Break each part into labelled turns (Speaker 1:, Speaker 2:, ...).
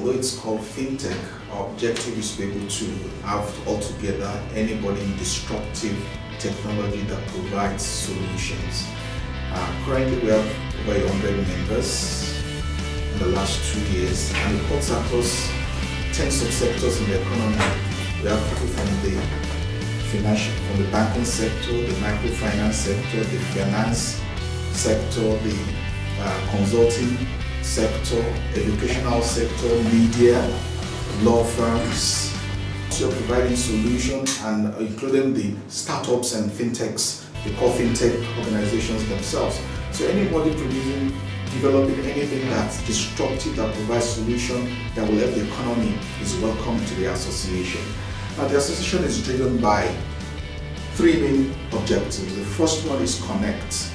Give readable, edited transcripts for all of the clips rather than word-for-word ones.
Speaker 1: although it's called Fintech, our objective is to be able to have altogether anybody in disruptive technology that provides solutions. Currently we have over 100 members in the last 2 years, and it cuts across 10 subsectors in the economy. We have people from the banking sector, the microfinance sector, the finance sector, the consulting sector, educational sector, media, law firms. So you're providing solutions, and including the startups and fintechs, they call fintech organizations themselves. So anybody developing anything that's disruptive, that provides solution that will help the economy is welcome to the association. Now the association is driven by 3 main objectives. The first one is connect.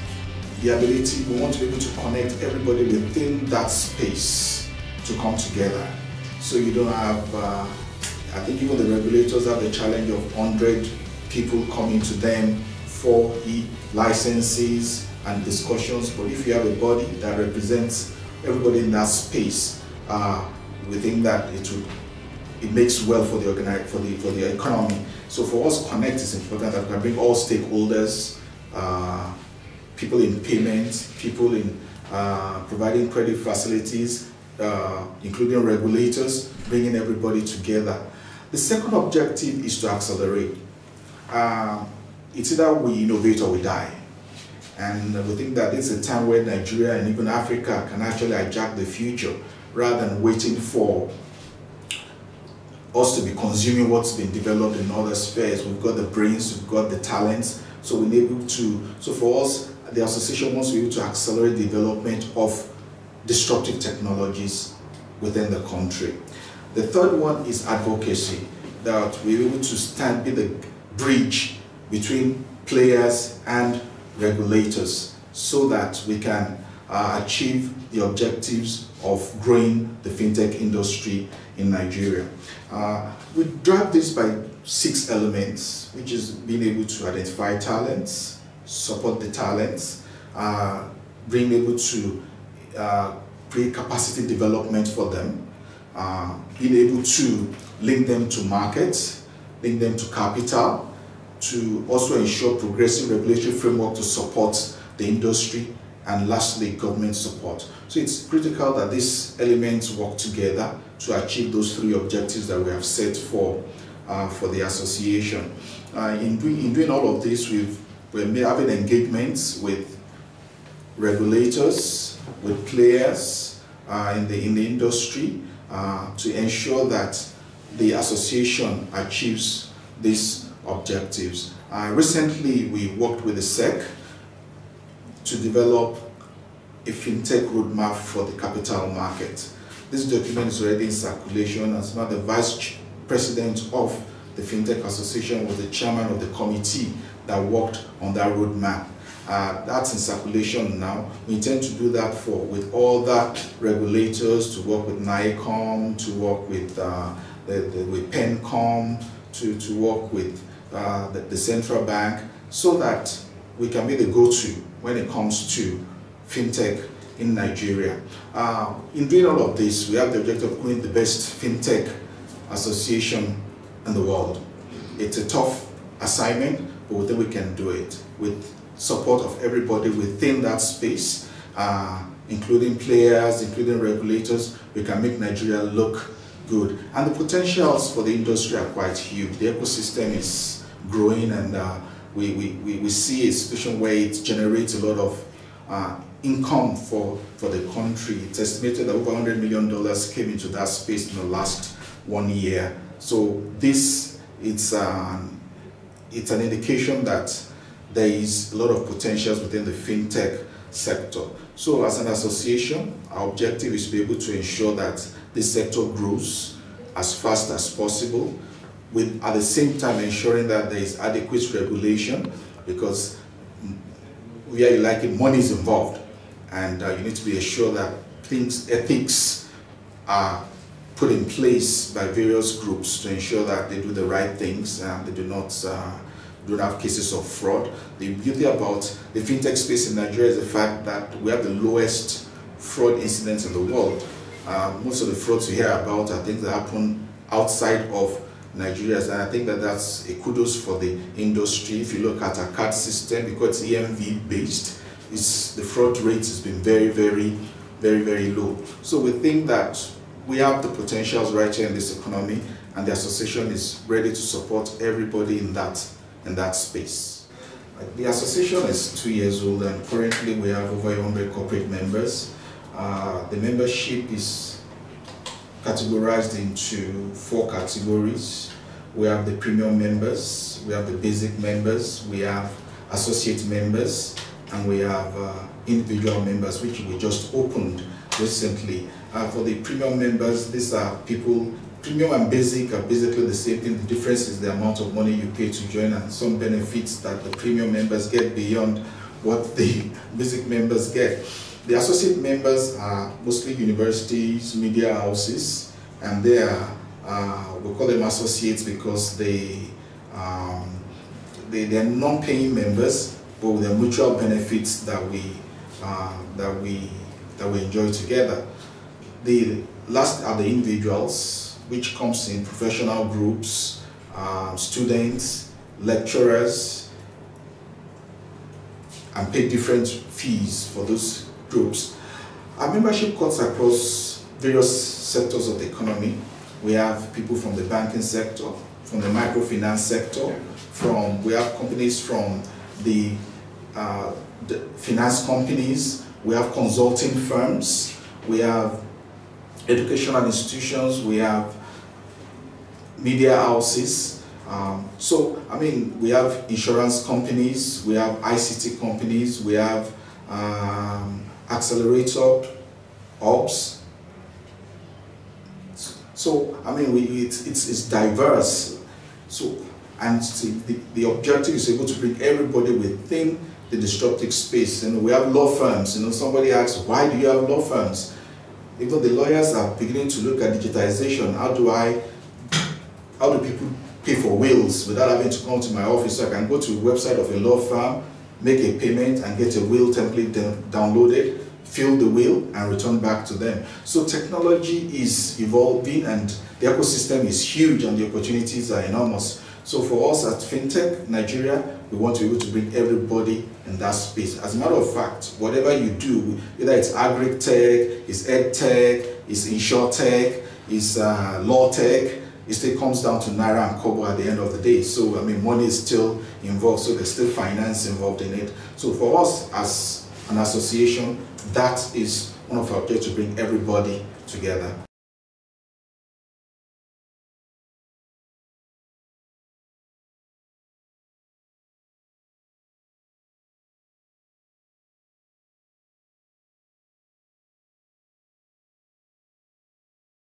Speaker 1: The ability, we want to be able to connect everybody within that space to come together. So you don't have, I think even the regulators have the challenge of 100 people coming to them for licenses and discussions. But if you have a body that represents everybody in that space, we think that it makes well for the economy. So for us, connect is important, that we can bring all stakeholders, people in payment, people in providing credit facilities, including regulators, bringing everybody together. The second objective is to accelerate. It's either we innovate or we die. And we think that it's a time where Nigeria and even Africa can actually hijack the future rather than waiting for us to be consuming what's been developed in other spheres. We've got the brains, we've got the talents, so we're able to, so for us, the association wants to be able to accelerate the development of disruptive technologies within the country. The third one is advocacy, that we're able to be the bridge between players and regulators so that we can achieve the objectives of growing the fintech industry in Nigeria. We drive this by 6 elements, which is being able to identify talents, support the talents, being able to create capacity development for them, being able to link them to markets, link them to capital, to also ensure progressive regulatory framework to support the industry, and lastly, government support. So it's critical that these elements work together to achieve those 3 objectives that we have set for the association. In doing all of this, we're having engagements with regulators, with players in the industry to ensure that the association achieves these objectives. Recently, we worked with the SEC to develop a fintech roadmap for the capital market. This document is already in circulation. As well, the vice president of the Fintech Association was the chairman of the committee that worked on that roadmap. That's in circulation now. We intend to do that with all the regulators, to work with NICOM, to work with PENCOM, to work with the central bank, so that we can be the go-to when it comes to fintech in Nigeria. In doing all of this, we have the objective of creating the best fintech association in the world. It's a tough assignment, but we think we can do it with support of everybody within that space, including players, including regulators. We can make Nigeria look good. And the potentials for the industry are quite huge. The ecosystem is growing, and we see a situation where it generates a lot of income for the country. It's estimated that over $100 million came into that space in the last 1 year. So it's an indication that there is a lot of potentials within the fintech sector. So as an association, our objective is to be able to ensure that this sector grows as fast as possible, with at the same time ensuring that there is adequate regulation, because where you like it, money is involved, and you need to be assured that ethics are put in place by various groups to ensure that they do the right things and they do not have cases of fraud. The beauty about the fintech space in Nigeria is the fact that we have the lowest fraud incidents in the world. Most of the frauds you hear about are things that happen outside of Nigeria, and I think that that's a kudos for the industry. If you look at our card system, because it's EMV based, the fraud rate has been very low. So we think that we have the potentials right here in this economy, and the association is ready to support everybody in that space. The association is 2 years old, and currently we have over 100 corporate members. The membership is categorized into 4 categories. We have the premium members, we have the basic members, we have associate members, and we have individual members, which we just opened recently. For the premium members, these are people, premium and basic are basically the same thing. The difference is the amount of money you pay to join and some benefits that the premium members get beyond what the basic members get. The associate members are mostly universities, media houses, and they are, we call them associates because they're non-paying members, but with the mutual benefits that we enjoy together. The last are the individuals, which comes in professional groups, students, lecturers, and pay different fees for those groups. Our membership cuts across various sectors of the economy. We have people from the banking sector, from the microfinance sector, we have companies from the finance companies, we have consulting firms, we have educational institutions, we have media houses. So, I mean, we have insurance companies, we have ICT companies, we have accelerator hubs. So, I mean, it's diverse. So, and the objective is able to bring everybody within the disruptive space. And we have law firms. You know, somebody asks, why do you have law firms? Even the lawyers are beginning to look at digitization. How do people pay for wills without having to come to my office? So I can go to the website of a law firm, make a payment, and get a will template downloaded, fill the will, and return back to them. So technology is evolving, and the ecosystem is huge, and the opportunities are enormous. So for us at Fintech Nigeria, we want to be able to bring everybody in that space. As a matter of fact, whatever you do, either it's agri-tech, it's ed-tech, it's insure-tech, it's law-tech, it still comes down to Naira and Kobo at the end of the day. So, I mean, money is still involved, so there's still finance involved in it. So for us as an association, that is one of our objectives, to bring everybody together.